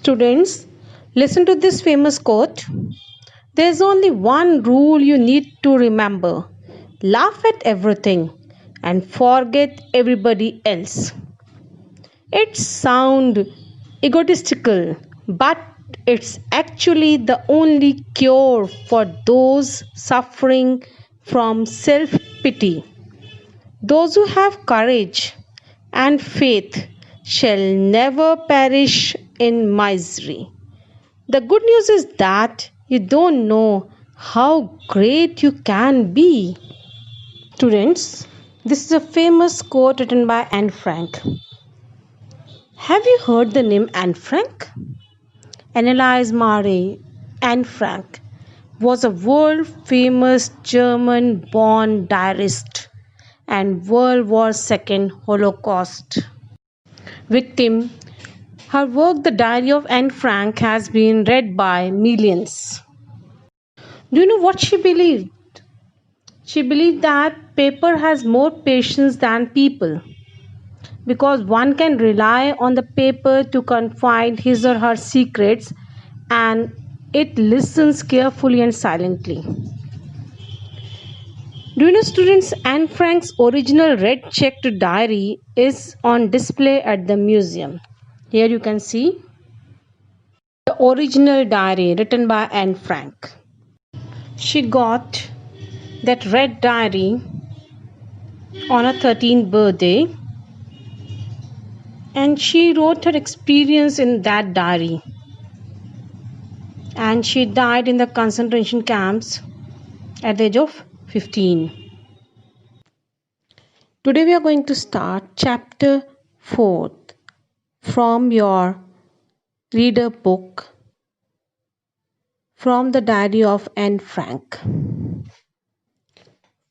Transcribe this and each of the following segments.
Students, listen to this famous quote. There's only one rule you need to remember: laugh at everything and forget everybody else. It sounds egotistical, but it's actually the only cure for those suffering from self pity. Those who have courage and faith shall never perish in misery. The good news is that you don't know how great you can be. Students, this is a famous quote written by Anne Frank. Have you heard the name Anne Frank? Anneliese Marie Anne Frank was a world famous German born diarist and World War II Holocaust victim. Her work, The Diary of Anne Frank, has been read by millions. Do you know what she believed? She believed that paper has more patience than people because one can rely on the paper to confide his or her secrets and it listens carefully and silently. Do you know, students, Anne Frank's original red checked diary is on display at the museum. Here you can see the original diary written by Anne Frank. She got that red diary on her 13th birthday and she wrote her experience in that diary. And she died in the concentration camps at the age of 15. Today we are going to start chapter 4 from your reader book from the diary of Anne Frank.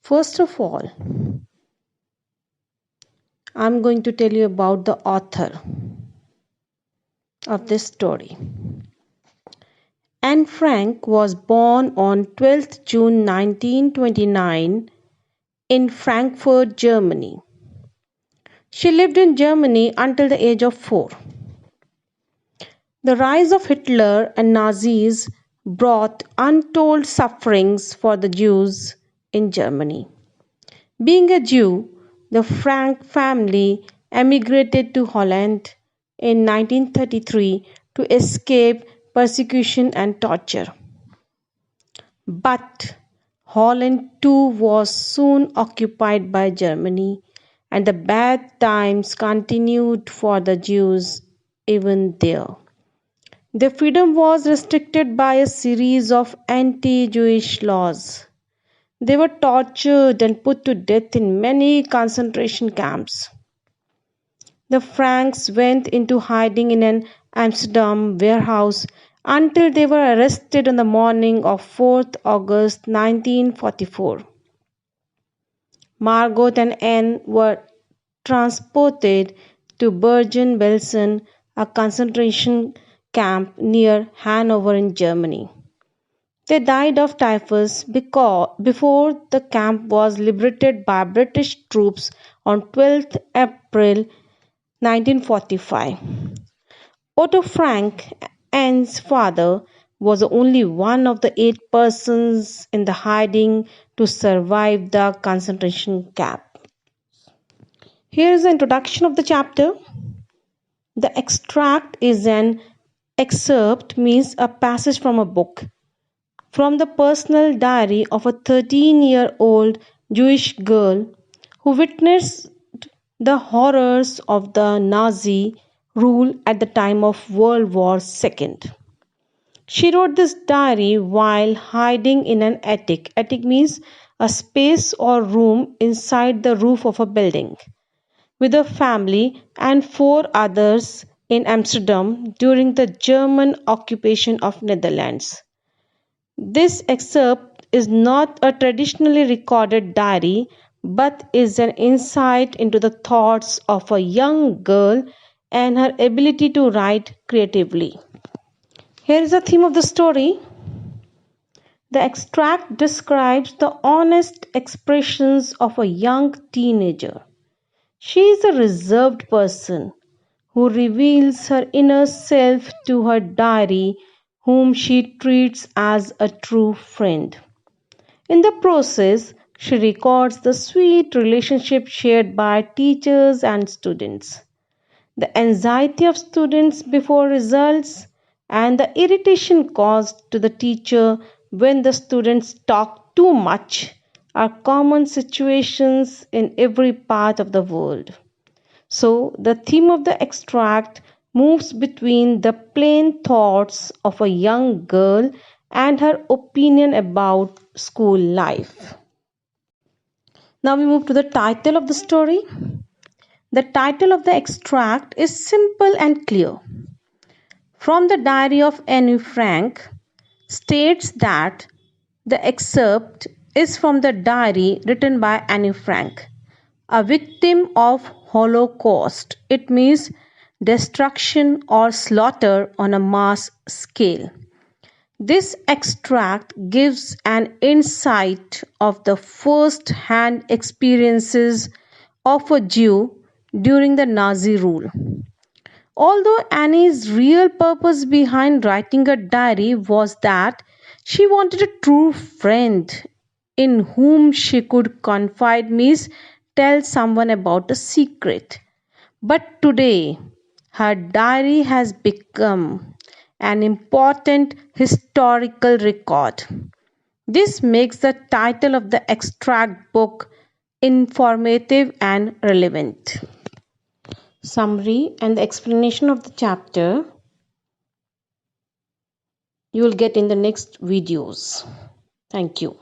First of all, I'm going to tell you about the author of this story. Anne Frank was born on 12th June 1929 in Frankfurt, Germany. She lived in Germany until the age of 4. The rise of Hitler and Nazis brought untold sufferings for the Jews in Germany. Being a Jew, the Frank family emigrated to Holland in 1933 to escape persecution and torture. But Holland too was soon occupied by Germany, and the bad times continued for the Jews even there. Their freedom was restricted by a series of anti-Jewish laws. They were tortured and put to death in many concentration camps. The Franks went into hiding in an Amsterdam warehouse until they were arrested on the morning of 4th August 1944. Margot and Anne were transported to Bergen-Belsen, a concentration camp near Hanover in Germany. They died of typhus before the camp was liberated by British troops on 12th April 1945. Otto Frank, Anne's father, was only one of the 8 persons in the hiding to survive the concentration camp. Here is the introduction of the chapter. The extract is an excerpt, means a passage from a book, from the personal diary of a 13-year-old Jewish girl who witnessed the horrors of the Nazi rule at the time of World War II. She wrote this diary while hiding in an attic. Attic means a space or room inside the roof of a building, with her family and 4 others in Amsterdam during the German occupation of Netherlands. This excerpt is not a traditionally recorded diary, but is an insight into the thoughts of a young girl and her ability to write creatively. Here is the theme of the story. The extract describes the honest expressions of a young teenager. She is a reserved person who reveals her inner self to her diary, whom she treats as a true friend. In the process, she records the sweet relationship shared by teachers and students, the anxiety of students before results, and the irritation caused to the teacher when the students talk too much are common situations in every part of the world. So, the theme of the extract moves between the plain thoughts of a young girl and her opinion about school life. Now we move to the title of the story. The title of the extract is simple and clear. From the diary of Anne Frank states that the excerpt is from the diary written by Anne Frank, a victim of Holocaust. It means destruction or slaughter on a mass scale. This extract gives an insight of the first hand experiences of a Jew during the Nazi rule. Although Annie's real purpose behind writing a diary was that she wanted a true friend in whom she could confide, means tell someone about a secret. But today, her diary has become an important historical record. This makes the title of the extract book informative and relevant. Summary and the explanation of the chapter you will get in the next videos. Thank you.